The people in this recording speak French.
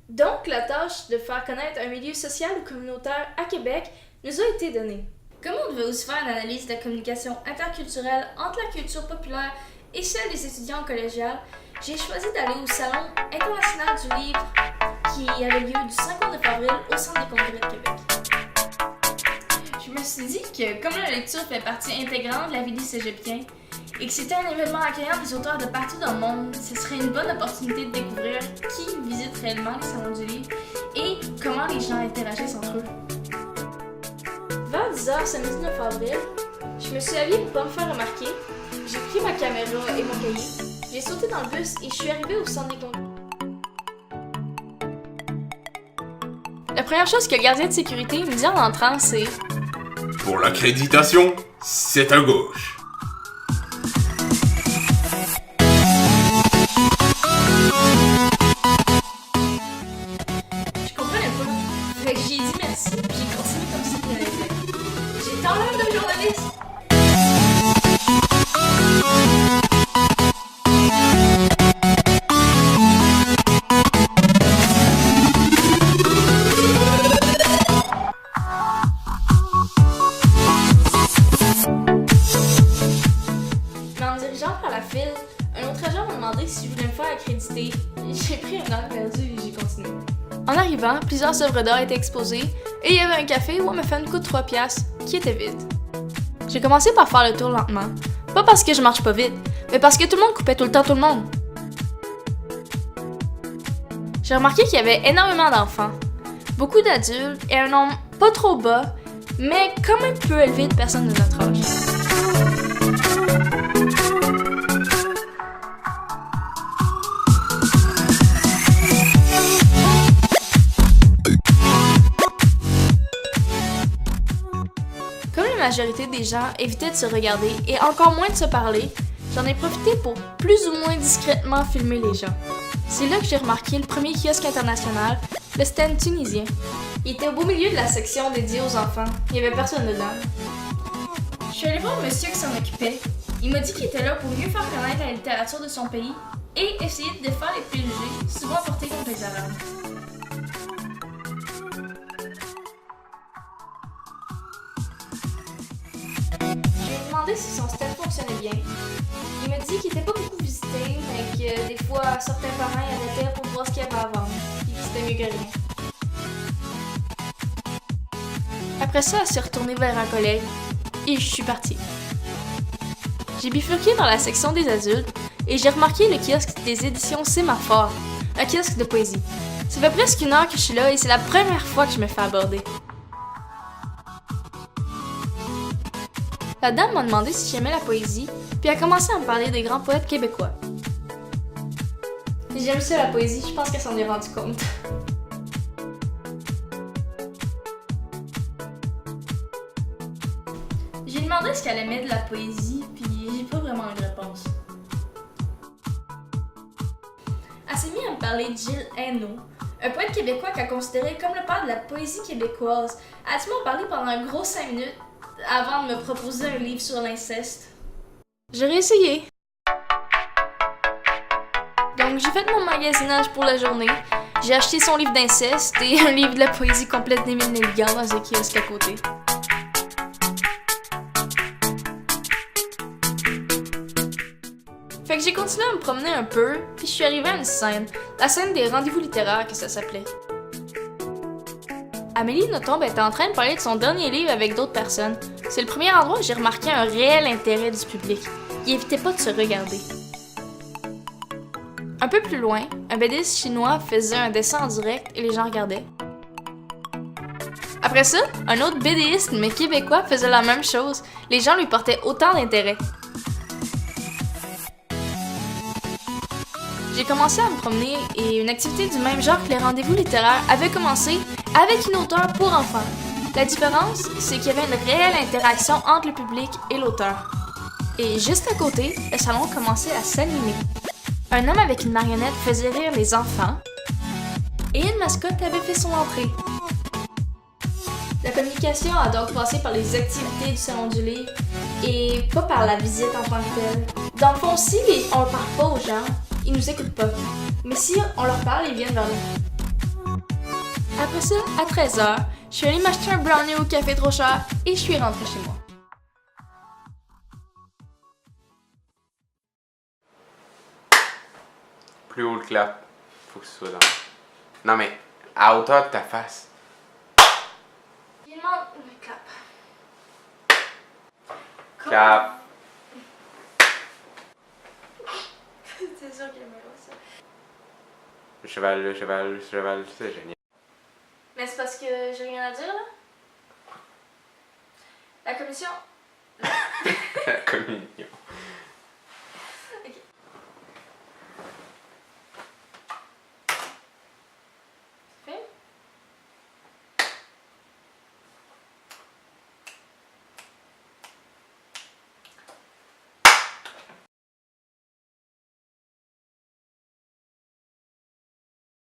Donc, la tâche de faire connaître un milieu social ou communautaire à Québec nous a été donnée. Comme on devait aussi faire une analyse de la communication interculturelle entre la culture populaire et celle des étudiants collégiales, j'ai choisi d'aller au Salon international du livre qui avait lieu du 5 au 9 avril au Centre des congrès de Québec. Je me suis dit que comme la lecture fait partie intégrante de la vie des cégepiens et que c'était un événement accueillant des auteurs de partout dans le monde, ce serait une bonne opportunité de découvrir qui visite réellement les salons du livre et comment les gens interagissent entre eux. Vers 10h samedi 9 avril, je me suis habillée pour pas me faire remarquer, j'ai pris ma caméra et mon cahier, j'ai sauté dans le bus et je suis arrivée au centre des congrès. La première chose que le gardien de sécurité me dit en entrant, c'est « Pour l'accréditation, c'est à gauche. » Je comprenais pas. Fait que j'ai dit merci, puis j'ai continué comme si de rien n'était. J'ai tant l'air d'un journaliste. Mais en me dirigeant vers la file, un autre agent m'a demandé si je voulais me faire accréditer. J'ai pris un air perdu et j'ai continué. En arrivant, plusieurs œuvres d'art étaient exposées et il y avait un café où on me fait une coûte 3 piastres qui était vide. J'ai commencé par faire le tour lentement. Pas parce que je marche pas vite, mais parce que tout le monde coupait tout le temps tout le monde. J'ai remarqué qu'il y avait énormément d'enfants, beaucoup d'adultes et un nombre pas trop bas, mais quand même peu élevé de personnes de notre âge. Comme la majorité des gens évitaient de se regarder et encore moins de se parler, j'en ai profité pour plus ou moins discrètement filmer les gens. C'est là que j'ai remarqué le premier kiosque international, le stand tunisien. Il était au beau milieu de la section dédiée aux enfants. Il n'y avait personne dedans. Je suis allée voir un monsieur qui s'en occupait. Il m'a dit qu'il était là pour mieux faire connaître la littérature de son pays et essayer de défaire les préjugés, souvent portés contre les Arabes. Je lui ai demandé si son stand fonctionnait bien. Il m'a dit qu'il n'était pas beaucoup visité, mais que des fois, certains parents y arrêtaient pour voir ce qu'il y avait à vendre, et que c'était mieux que rien. Après ça, elle s'est retournée vers un collègue, et je suis partie. J'ai bifurqué dans la section des adultes, et j'ai remarqué le kiosque des éditions Sémaphore, un kiosque de poésie. Ça fait presque 1 heure que je suis là, et c'est la première fois que je me fais aborder. La dame m'a demandé si j'aimais la poésie, puis a commencé à me parler des grands poètes québécois. J'aime ça la poésie, je pense qu'elle s'en est rendue compte. J'ai demandé ce qu'elle aimait de la poésie, puis j'ai pas vraiment une réponse. Elle s'est mise à me parler de Gilles Hainaut, un poète québécois qu'elle considérait comme le père de la poésie québécoise. Elle a dû m'en parler pendant un gros 5 minutes avant de me proposer un livre sur l'inceste. J'ai réessayé. Donc j'ai fait mon magasinage pour la journée. J'ai acheté son livre d'inceste et un livre de la poésie complète d'Émile Nelligan dans un kiosque à côté. Fait que j'ai continué à me promener un peu, puis je suis arrivée à une scène, la scène des rendez-vous littéraires que ça s'appelait. Amélie Nothomb était en train de parler de son dernier livre avec d'autres personnes. C'est le premier endroit où j'ai remarqué un réel intérêt du public. Ils évitaient pas de se regarder. Un peu plus loin, un BDiste chinois faisait un dessin en direct et les gens regardaient. Après ça, un autre BDiste mais québécois faisait la même chose. Les gens lui portaient autant d'intérêt. J'ai commencé à me promener et une activité du même genre que les rendez-vous littéraires avait commencé avec une auteure pour enfants. La différence, c'est qu'il y avait une réelle interaction entre le public et l'auteur. Et juste à côté, le salon commençait à s'animer. Un homme avec une marionnette faisait rire les enfants et une mascotte avait fait son entrée. La communication a donc passé par les activités du salon du livre et pas par la visite en tant que telle. Dans le fond, si on ne parle pas aux gens, ils nous écoutent pas. Mais si on leur parle, ils viennent vers nous. Après ça, à 13h, je suis allée m'acheter un brownie au café trop cher et je suis rentrée chez moi. Plus haut le clap. Faut que ce soit dans. Non mais, à hauteur de ta face. Il demande le clap. Clap. C'est sûr qu'il aimerait ça. Le cheval, c'est génial. Mais c'est parce que j'ai rien à dire, là. La commission... La communion.